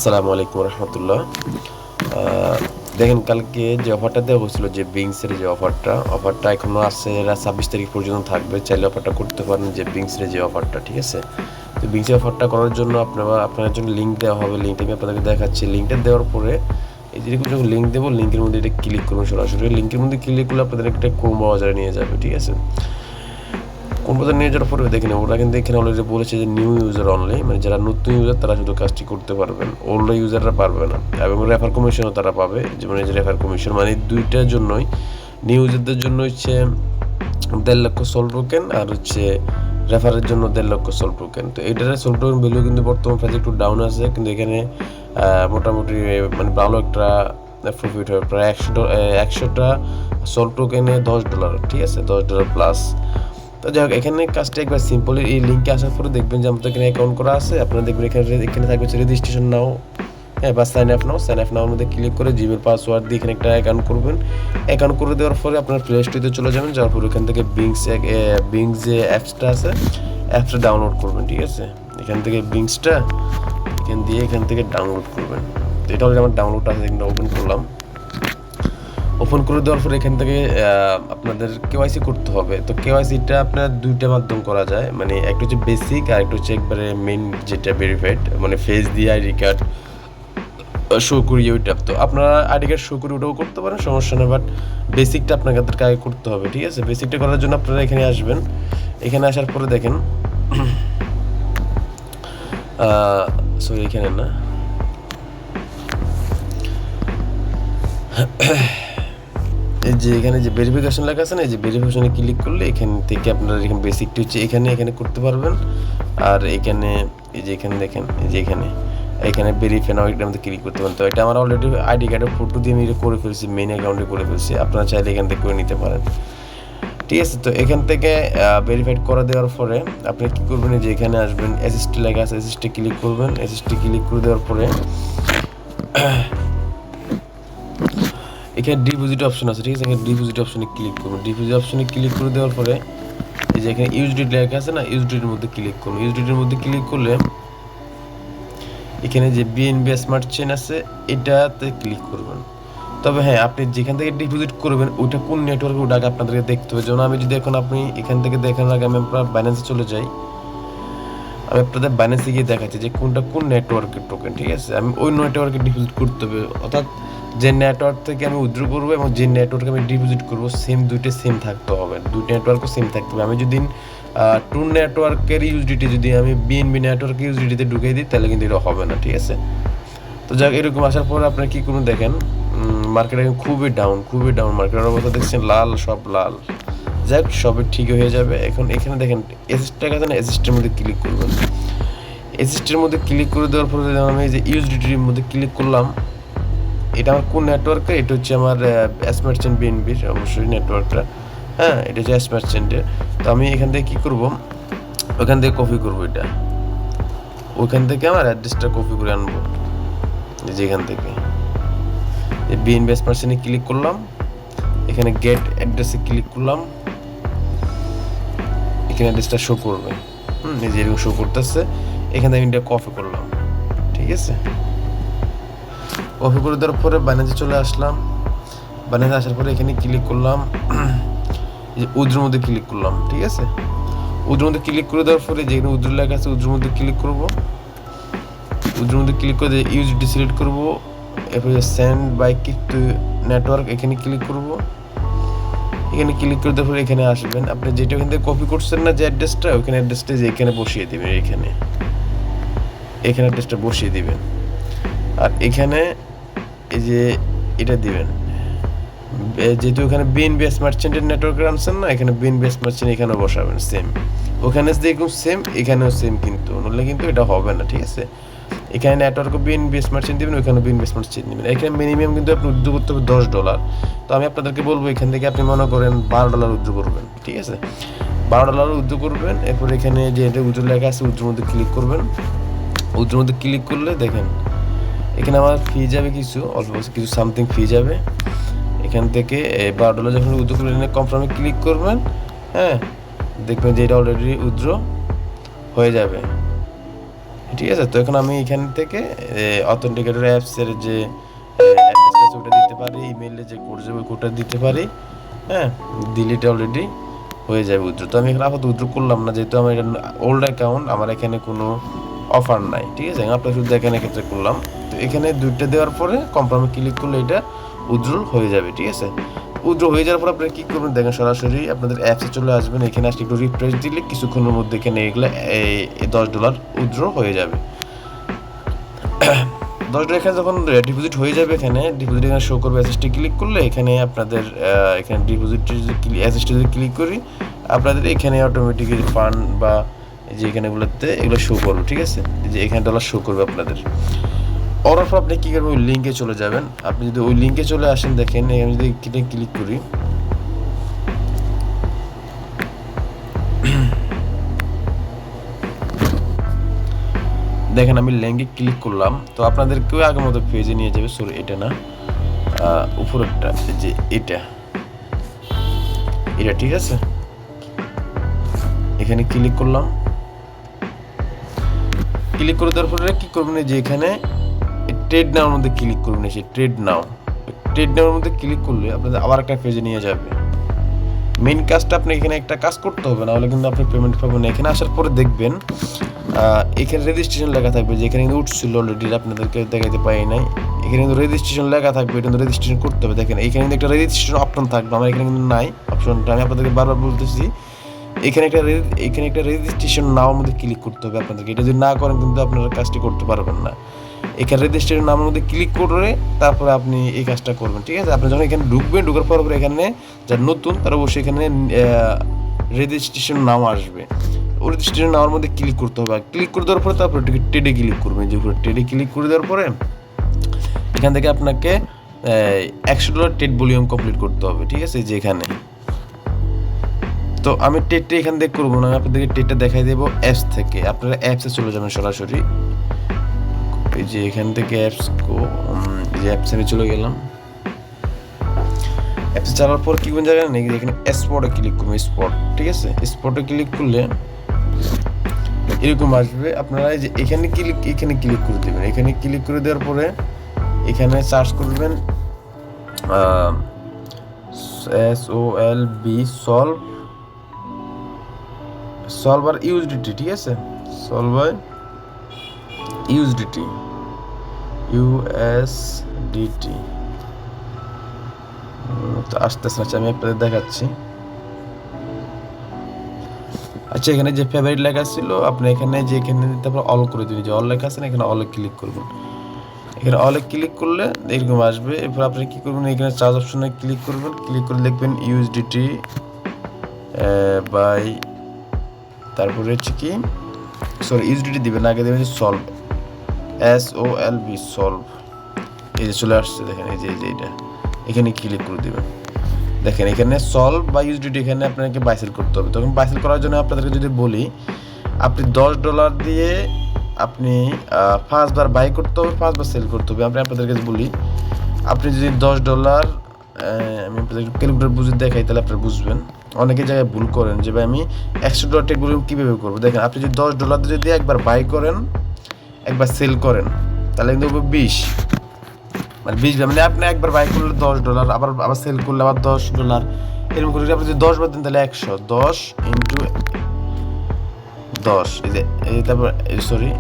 আসসালামু আলাইকুম রহমতুল্লাহ। দেখেন, কালকে যে অফারটা দেওয়া হয়েছিল, যে বিংসের যে অফারটা এখনও আছে, এরা 26 তারিখ পর্যন্ত থাকবে। চাইলে অফারটা করতে পারেন, যে বিংসের যে অফারটা, ঠিক আছে। তো বিংসের অফারটা করার জন্য আপনার জন্য লিঙ্ক দেওয়া হবে। লিঙ্কটা আমি আপনাদেরকে দেখাচ্ছি। লিঙ্কটা দেওয়ার পরে এই যেরকম যখন লিঙ্ক দেবো, লিঙ্কের মধ্যে এটা ক্লিক করুন। সরাসরি লিঙ্কের মধ্যে ক্লিক করলে আপনাদের একটা ক্রোম ব্রাউজারে নিয়ে যাবে, ঠিক আছে। কোম্পানি নিয়ে যাওয়ার পরে দেখেন, ওরা কিন্তু এখানে অলরেডি বলেছে যে নিউ ইউজার অনলি, মানে যারা নতুন ইউজার তারা শুধু কাজটি করতে পারবেন, ওল্ড ইউজাররা পারবে না। এবং রেফার কমিশনও তারা পাবে, যেমন এই যে রেফার কমিশন, মানে দুইটার জন্যই, নিউ ইউজারদের জন্য হচ্ছে 1.5 লক্ষ সোল টোকেন, আর হচ্ছে রেফারের জন্য 1.5 লক্ষ সোল টোকেন। তো এটার সোল টোকেন ভ্যালু কিন্তু বর্তমান প্রাইস একটু ডাউন আছে, কিন্তু এখানে মোটামুটি মানে ভালো একটা প্রফিট হবে। প্রায় 100টা সোল টোকেনে $10, ঠিক আছে, $10 প্লাস। তো যাই হোক, এখানে কাজটা একবার সিম্পল। এই লিঙ্কে আসার পরে দেখবেন যে আমাদের এখানে অ্যাকাউন্ট করা আছে। আপনারা দেখবেন এখানে থাকবে হচ্ছে রেজিস্ট্রেশন নাও, হ্যাঁ, বা সাইন আপ নাওর মধ্যে ক্লিক করে জিমেল পাসওয়ার্ড দিয়ে এখানে একটা অ্যাকাউন্ট করবেন। অ্যাকাউন্ট করে দেওয়ার পরে আপনার প্লে স্টোরে চলে যাবেন। যাওয়ার পরে এখান থেকে বিংস যে অ্যাপসটা আছে, অ্যাপসটা ডাউনলোড করবেন, ঠিক আছে। এখান থেকে বিংসটা এখান থেকে ডাউনলোড করবেন। তো এটা হলো আমার ডাউনলোড আছে, এখানে ওপেন করলাম। ওপেন করে দেওয়ার পরে এখান থেকে আপনাদের কেওয়াইসি করতে হবে। তো কেওয়াইসিটা আপনার দুইটা মাধ্যম করা যায়, মানে একটা হচ্ছে বেসিক, আর একটা হচ্ছে একবারে মেইন, যেটা ভেরিফাইড, মানে ফেস দিয়ে আইডি কার্ড শো করি ওইটা। তো আপনারা আইডি কার্ড শো করে ওটাও করতে পারেন, সমস্যা নেই, বাট বেসিকটা আপনাদেরকে আগে করতে হবে, ঠিক আছে। বেসিকটা করার জন্য আপনারা এখানে আসবেন। এখানে আসার পরে দেখেন, সরি এখানে না, এই যে এখানে যে ভেরিফিকেশন লেখা আছে না, এই যে ভেরিফিকেশনে ক্লিক করলে এখান থেকে আপনারা এখানে বেসিকটি হচ্ছে এখানে করতে পারবেন। আর এখানে এই যে এখানে দেখেন, এই যে এখানে ভেরিফাই নাও, এটার মধ্যে ক্লিক করতে পারেন। তো এটা আমার অলরেডি আইডি কার্ডের ফটো দিয়ে আমি করে ফেলছি, মেইন অ্যাকাউন্টে করে ফেলছি। আপনারা চাইলে এখান থেকে করে নিতে পারেন, ঠিক আছে। তো এখান থেকে ভেরিফাইড করে দেওয়ার পরে আপনি কী করবেন, যে এখানে আসবেন, এসএসটি লেখা আছে, এসএসটি ক্লিক করবেন। এসএসটি ক্লিক করে দেওয়ার পরে এখানে ডিপোজিট অপশন আছে, ঠিক আছে। এখানে ডিপোজিট অপশনে ক্লিক করবেন। ডিপোজিট অপশনে ক্লিক করে দেওয়ার পরে এই যে এখানে ইউএসডিটি লেখা আছে না, ইউএসডিটির মধ্যে ক্লিক করুন। ইউএসডিটির মধ্যে ক্লিক করলে এখানে যে বিএনবি স্মার্ট চেইন আছে, এটাতে ক্লিক করবেন। তবে হ্যাঁ, আপনি যেখান থেকে ডিপোজিট করবেন ওইটা কোন নেটওয়ার্কে, ওটাকে আপনাদেরকে দেখতে হবে। যেমন আমি যদি এখন আপনি এখান থেকে দেখানোর আগে আমি আপনার বাইন্যান্সে চলে যাই, আমি আপনাদের বাইন্যান্সে গিয়ে দেখাচ্ছি যে কোনটা কোন নেটওয়ার্কের টোকেন, ঠিক আছে। আমি ওই নেটওয়ার্কে ডিপোজিট করতে হবে, অর্থাৎ যে নেটওয়ার্ক থেকে আমি উইথড্র করবো এবং যে নেটওয়ার্কে আমি ডিপোজিট করবো, দুইটা সেম থাকতে হবে, দুইটা নেটওয়ার্কও সেম থাকতে হবে। আমি যদি টু নেটওয়ার্কের ইউএসডিটি যদি আমি বিএনবি নেটওয়ার্কের ইউএসডিটিতে ঢুকিয়ে দিই, তাহলে কিন্তু এটা হবে না, ঠিক আছে। তো যাক, এরকম আসার পর আপনার কী করুন, দেখেন মার্কেট এখন খুবই ডাউন মার্কেটের অবস্থা দেখছেন, লাল, সব লাল। যাক, সবই ঠিক হয়ে যাবে। এখন এখানে দেখেন এসএসটির কাছে না, এসএসটির মধ্যে ক্লিক করবেন। এসএসটির মধ্যে ক্লিক করে দেওয়ার পরে আমি এই যে ইউএসডিটির মধ্যে ক্লিক করলাম। এটা আমার কোন নেটওয়ার্কে, এটা হচ্ছে আমার স্মার্ট চেইন বিএনবির অবশ্যই নেটওয়ার্কটা, হ্যাঁ, এটা হচ্ছে স্মার্ট চেইনের। তো আমি এখান থেকে কী করবো, ওখান থেকে কপি করবো এটা, ওইখান থেকে আমার অ্যাড্রেসটা কপি করে আনবো। যে এখান থেকে বিএনবি স্মার্ট চেইনে ক্লিক করলাম, এখানে গেট অ্যাড্রেসে ক্লিক করলাম, এখানে অ্যাড্রেসটা শো করবে, এই যে এরকম শো করতেছে। এখানে আমি এটা কপি করলাম, ঠিক আছে। কপি করে দেওয়ার পরে বাইন্যান্সে চলে আসলাম। বাইন্যান্সে আসার পরে এখানে ক্লিক করলাম, যে উইথড্রর মধ্যে ক্লিক করলাম, ঠিক আছে। উইথড্রর মধ্যে ক্লিক করে দেওয়ার পরে যেখানে উইথড্র লেখা আছে, উইথড্রর মধ্যে ক্লিক করবো। উইথড্রর মধ্যে ক্লিক করে ইউএসডি সিলেক্ট করবো। এরপরে সেন্ড বাই ক্রিপ্টো নেটওয়ার্ক, এখানে ক্লিক করবো। এখানে ক্লিক করে দেওয়ার পরে এখানে আসবেন। আপনি যেটা ওখান থেকে কপি করছেন না, যে অ্যাড্রেসটা, ওখানে অ্যাড্রেসটা যে এখানে বসিয়ে দেবেন, এখানে অ্যাড্রেসটা বসিয়ে দিবেন। আর এখানে এই যে এটা দিবেন, যেহেতু ওখানে বিএনবি স্মার্ট চেইনের নেটওয়ার্কে আনছেন না, এখানে বিএনবি স্মার্ট চেইন এখানেও বসাবেন সেম। ওখানে যেরকম সেম এখানেও সেম, কিন্তু নইলে কিন্তু এটা হবে না, ঠিক আছে। এখানে নেটওয়ার্কে বিএনবি স্মার্ট চেইন দিবেন, ওখানে বিএনবি স্মার্ট চেইন দিবেন। এখানে মিনিমাম কিন্তু আপনি উইথড্র করতে হবে $10। তো আমি আপনাদেরকে বলবো, এখান থেকে আপনি মনে করেন $12 উইথড্র করবেন, ঠিক আছে। $12 উইথড্র করবেন। এরপর এখানে যে এটা উইথড্র লেখা আছে, উইথড্রর মধ্যে ক্লিক করবেন। উইথড্রর মধ্যে ক্লিক করলে দেখেন এখানে আমার ফি যাবে কিছু, অল্প কিছু সামথিং ফি যাবে। এখান থেকে $12 যখন উইথড্র করে কনফার্মে ক্লিক করবেন, হ্যাঁ, দেখবেন যে এটা অলরেডি উইথড্র হয়ে যাবে। ঠিক আছে। তো এখন আমি এখান থেকে অথেন্টিকেটর অ্যাপসের যে অ্যাড্রেসটা ওটা দিতে পারি, ইমেইলে যে কোড যাবে কোডটা দিতে পারি। হ্যাঁ, দিলিটা অলরেডি হয়ে যাবে উইথড্র। তো আমি এখানে আপাতত উইথড্র করলাম না, যেহেতু আমার এটা ওল্ড অ্যাকাউন্ট, আমার এখানে কোনো অফার নাই। ঠিক আছে, আপনার শুধু দেখেন এক্ষেত্রে করলাম। তো এখানে দুইটা দেওয়ার পরে কনফার্মে ক্লিক করলে এটা উইথড্র হয়ে যাবে। ঠিক আছে, উইথড্র হয়ে যাওয়ার পর আপনারা কী করবেন দেখেন, সরাসরি আপনাদের অ্যাপসে চলে আসবেন। এখানে আসলে একটু রিফ্রেশ দিলে কিছুক্ষণের মধ্যে এখানে এগুলো $10 উইথড্র হয়ে যাবে। $10 এখানে যখন ডিপোজিট হয়ে যাবে, এখানে ডিপোজিট এখানে শো করবে, অ্যাসিস্টে ক্লিক করলে এখানে আপনাদের এখানে ডিপোজিটে যদি অ্যাসিস্টে যদি ক্লিক করি, আপনাদের এখানে অটোমেটিক্যালি ফান্ড বা যে এখানেগুলোতে এগুলো শো করবে। ঠিক আছে, যে এখানে ডলার শো করবে আপনাদের। অর্ডার পর আপনি কী করবেন, ওই লিঙ্কে চলে যাবেন। আপনি যদি ওই লিঙ্কে চলে আসেন, দেখেন আমি যদি ক্লিক করি, দেখেন আমি লিঙ্কে ক্লিক করলাম। তো আপনাদেরকেও আগের মতো পেজে নিয়ে যাবে। সরি, এটা না, উপরেরটা, যে এটা। ঠিক আছে, এখানে ক্লিক করলাম। ক্লিক করে দেওয়ার পরে কী করবেন, যে এখানে ট্রেড নাওর মধ্যে ক্লিক করবেন। সেই ট্রেড নাওর মধ্যে ক্লিক করলে আপনাদের আবার একটা পেজে নিয়ে যাবে। মেইন কাজটা আপনি এখানে একটা কাজ করতে হবে, না হলে কিন্তু আপনি পেমেন্ট পাবেন না। এখানে আসার পরে দেখবেন এখানে রেজিস্ট্রেশন লেখা থাকবে, যে এখানে কিন্তু উঠছিল অলরেডি, আপনাদেরকে দেখাইতে পারি নাই। এখানে কিন্তু রেজিস্ট্রেশন লেখা থাকবে, এটা কিন্তু রেজিস্ট্রেশন করতে হবে। দেখেন এখানে কিন্তু একটা রেজিস্ট্রেশন অপশন থাকবে, আমার এখানে কিন্তু নাই অপশনটা। আমি আপনাদেরকে বারবার বলতেছি, এখানে একটা রেজিস্ট্রেশন নাওয়ার মধ্যে ক্লিক করতে হবে আপনাদেরকে। এটা যদি না করেন কিন্তু আপনারা কাজটি করতে পারবেন না। এখানে রেজিস্ট্রেশন নামের মধ্যে ক্লিক করে তারপরে আপনি এই কাজটা করবেন। ঠিক আছে, আপনি যখন এখানে ঢুকবেন, ঢুকার পর এখানে যারা নতুন তারা অবশ্যই এখানে রেজিস্ট্রেশন নাম আসবে। ওই রেজিস্ট্রেশন নামের মধ্যে ক্লিক করতে হবে। ক্লিক করে দেওয়ার পরে তারপরে ট্রেডে ক্লিক করবেন। যে ট্রেডে ক্লিক করে দেওয়ার পরে এখান থেকে আপনাকে $100 ট্রেড ভলিউম কমপ্লিট করতে হবে। ঠিক আছে, যে এখানে। তো আমি ট্রেডটা এখান থেকে করবো না, আমি আপনাদেরকে ট্রেডটা দেখাই দেবো অ্যাপস থেকে। আপনারা অ্যাপসে চলে যাবেন সরাসরি। এই যে এখান থেকে অ্যাপসে আমি চলে গেলাম। অ্যাপসে চালার পর কি কোন জায়গায় নেই, এখানে স্পটে ক্লিক করবেন। স্পট, ঠিক আছে, স্পটে ক্লিক করলে এরকম আসবে। আপনারা এই যে এখানে ক্লিক করে দেবেন। এখানে ক্লিক করে দেওয়ার পরে এখানে সার্চ করবেন SOLV সলভার ইউএসডিটি। ঠিক আছে, সলভার ইউএসডিটি তো আসতেছে না, আমি আপনাদের দেখাচ্ছি। আচ্ছা, এখানে যে ফেভারিট লেখা ছিল, আপনি এখানে তারপর অল করে দিবেন। যে অল লেখা আছে না, এখানে অলে ক্লিক করবেন। এখানে অলে ক্লিক করলে এরকম আসবে। এরপর আপনি কি করবেন, এখানে চার্জ অপশনে ক্লিক করবেন। ক্লিক করে লিখবেন ইউএসডিটি বাই, তারপরে হচ্ছে কি, সরি ইউএসডিটি দিবেন, আগে দেবেন সলভ, SOLV সলভ। এই যে চলে আসছে, দেখেন এই যে এটা, এখানে ক্লিক করে দিবেন। দেখেন এখানে সলভ বা ইউএসডিটি, এখানে আপনাকে বাইসেল করতে হবে। তখন বাইসেল করার জন্য আপনাদেরকে যদি বলি, আপনি $10 দিয়ে আপনি 5 বার বাই করতে হবে, 5 বার সেল করতে হবে। আমি আপনাদেরকে বলি, আপনি যদি $10, আমি আপনাদেরকে ক্যালকুলেটর বুঝে দেখাই, তাহলে আপনারা বুঝবেন। অনেকে জায়গায় ভুল করেন যে ভাই আমি $100 ট্রেড ভলিউম কীভাবে করবো। দেখেন আপনি যদি $10 দিয়ে যদি একবার বাই করেন, একবার সেল করেন, তাহলে কিন্তু 20, মানে 20, মানে আপনি একবার বাই করলে $10, আবার সেল করলে আবার $10, এরকম করে আপনি যদি 10 বার দেন তাহলে 100, 10 ইন্টু 10, এই যে তারপর সরি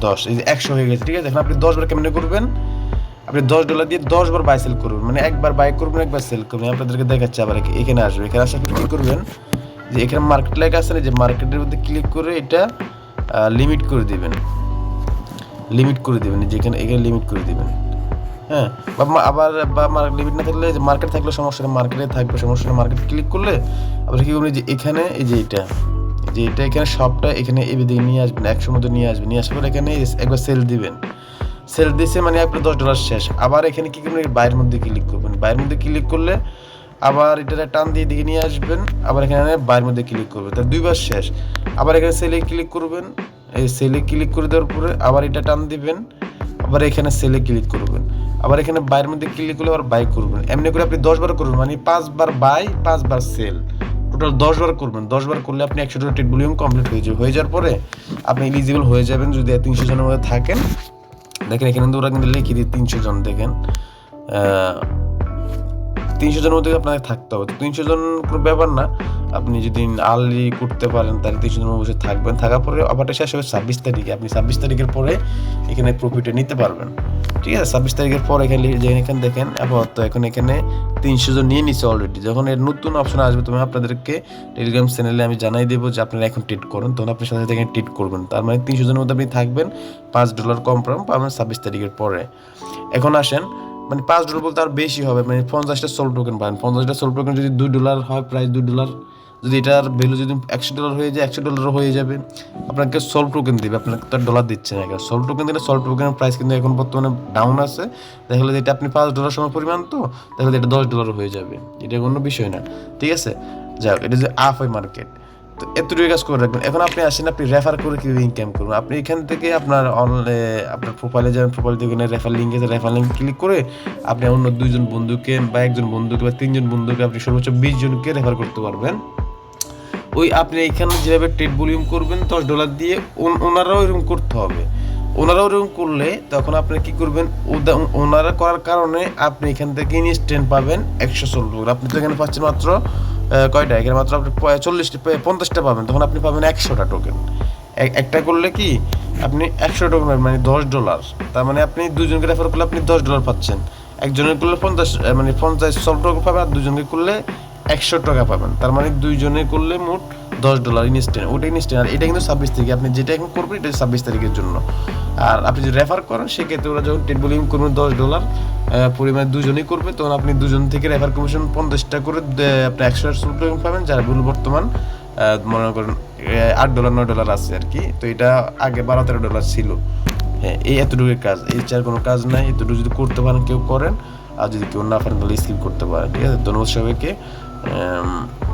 10, এই যে 100 হয়ে গেছে। ঠিক আছে, এখন আপনি 10 বার কেমনে করবেন, আপনি $10 দিয়ে 10 বার বাই সেল করবেন, মানে একবার বাই করবেন, একবার সেল করবেন। আপনাদেরকে দেখাচ্ছি। আবার এখানে আসবে। এখানে আসার পর কী করবেন, যে এখানে মার্কেট লেখা আছে না, যে মার্কেটের মধ্যে ক্লিক করে এটা লিমিট করে দিবেন। যেখানে এখানে লিমিট করে দিবেন। হ্যাঁ, আবার লিমিট না থাকলে, যে মার্কেট থাকলে সমস্যা নেই, মার্কেটে থাকবে সমস্যা নেই। মার্কেট ক্লিক করলে আবার কী করবেন, যে এখানে এই যে এটা এখানে সবটা এখানে এদিকে নিয়ে আসবেন, 100 মধ্যে নিয়ে আসবেন। নিয়ে আসার পর এখানে একবার সেল দিবেন। সেল দিছে মানে আপনার $10 শেষ। আবার এখানে কি করবেন, বাইরের মধ্যে ক্লিক করবেন। বাইরের মধ্যে ক্লিক করলে আবার এটা টান দিয়ে দিকে নিয়ে আসবেন। আবার এখানে বাইরের মধ্যে ক্লিক করবেন, তার 2 বার শেষ। আবার এখানে সেলে ক্লিক করবেন। এই সেলে ক্লিক করে দেওয়ার পরে আবার এটা টান দিবেন। আবার এখানে সেলে ক্লিক করবেন। আবার এখানে বাইরের মধ্যে ক্লিক করলে আবার বাই করবেন। এমনি করে আপনি 10 বার করবেন, মানে 5 বার বাই, 5 বার সেল, টোটাল 10 বার করবেন। 10 বার করলে আপনি 100 ট্রেড ভলিউম কমপ্লিট হয়ে যাবে। হয়ে যাওয়ার পরে আপনি এলিজিবল হয়ে যাবেন যদি 300 জনের মধ্যে থাকেন। দেখেন এখানে কিন্তু ওরা কিন্তু লিখে দিয়ে 300 জন, দেখেন 300 জনের মধ্যে আপনাকে থাকতে হবে। 300 জন কোনো ব্যাপার না, আপনি যদি আর্লি করতে পারেন তাহলে 300 জনের মধ্যে থাকবেন। থাকার পরে অফারটা শেষ হবে 26 তারিখে। আপনি 26 তারিখের পরে এখানে প্রফিটে নিতে পারবেন, ঠিক আছে? 26 তারিখের পর এখানে দেখেন আপাতত এখন এখানে 300 জন নিয়ে নিচ্ছে অলরেডি। যখন এর নতুন অপশন আসবে তুমি আপনাদেরকে টেলিগ্রাম চ্যানেলে আমি জানাই দেবো যে আপনারা এখন ট্রেড করুন, তখন আপনি সাথে সাথে এখানে ট্রেড করবেন। তার মানে 300 জনের মধ্যে আপনি থাকবেন, $5 কম পাবেন 26 তারিখের পরে। এখন আসেন, মানে $5 বলতে আর বেশি হবে, মানে 50টা সোল টোকেন পাবেন। 50টা সোল টোকেন যদি $2 হয়, প্রাইস $2, যদি এটার ভ্যালু যদি $100 হয়ে যায়, $100 হয়ে যাবে। আপনাকে সোল টোকেন দিবে, আপনাকে তো ডলার দিচ্ছে না। এখন সোল টোকেন দিলে সোল টোকেনের প্রাইস কিন্তু এখন বর্তমানে ডাউন আছে। দেখা গেলো এটা আপনি $5 সমান পরিমাণ, তো দেখা গেলো এটা $10 হয়ে যাবে। এটা কোনো বিষয় না, ঠিক আছে? যাই হোক, এটা যে আপ হয় মার্কেট, তো এতটুকু কাজ করে রাখবেন। এখন আপনি আসেন, আপনি রেফার করে কীভাবে ইনকাম করবেন। আপনি এখান থেকে আপনার আপনার প্রোফাইলে যাবেন, প্রোফাইল থেকে রেফার লিঙ্ক আছে, রেফার লিঙ্ক ক্লিক করে আপনি অন্য 2জন বন্ধুকে বা 1জন বন্ধুকে বা 3জন বন্ধুকে আপনি সর্বোচ্চ 20 জনকে রেফার করতে পারবেন। ওই আপনি এখানে যেভাবে ট্রেড ভলিউম করবেন $10 দিয়ে, ওনারাও এরকম করতে হবে। ওনারাও এরকম করলে তখন আপনি কি করবেন, ওনারা করার কারণে আপনি এখান থেকে ইনস্ট্যান্ট পাবেন 100 আপনি তো এখানে পাচ্ছেন মাত্র কয়টা, এখানে মাত্র আপনি 50টা পাবেন, তখন আপনি পাবেন 100টা টোকেন। একটা করলে কি আপনি 100 টোকেন পাবেন, মানে $10। তার মানে আপনি 2জনকে রেফার করলে আপনি $10 পাচ্ছেন। একজনের করলে 50 টোকেন পাবেন, আর 2জনকে করলে 100 টাকা পাবেন। তার মানে 2জনে করলে মোট $10 ইনস্ট্যান্ট। ওটা ইনস্ট্যান্ট। আর এটা কিন্তু 26 তারিখে, আপনি যেটা এখন করবেন এটা 26 তারিখের জন্য। আর আপনি যদি রেফার করেন সেক্ষেত্রে ওরা যখন ট্রেড ভলিউম করবেন $10 পরিমাণে 2জনই করবে, তখন আপনি 2জন থেকে রেফার কমিশন 50টা করে আপনি 100 টোকেন পাবেন, যার ভ্যালু বর্তমান মনে করেন $8 $9 আছে আর কি। তো এটা আগে $12-13 ছিল। হ্যাঁ, এই এতটুকুই কাজ, এই চার কোনো কাজ নাই। এতটুকু যদি করতে পারেন কেউ করেন, আর যদি কেউ না পারেন তাহলে স্কিপ করতে পারেন, ঠিক আছে? ধন্যবাদ সবাইকে।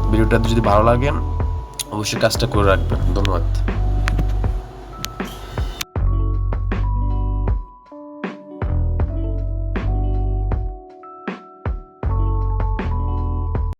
ভিডিওটা যদি ভালো লাগে অবশ্যই কাজটা করে রাখবেন। ধন্যবাদ।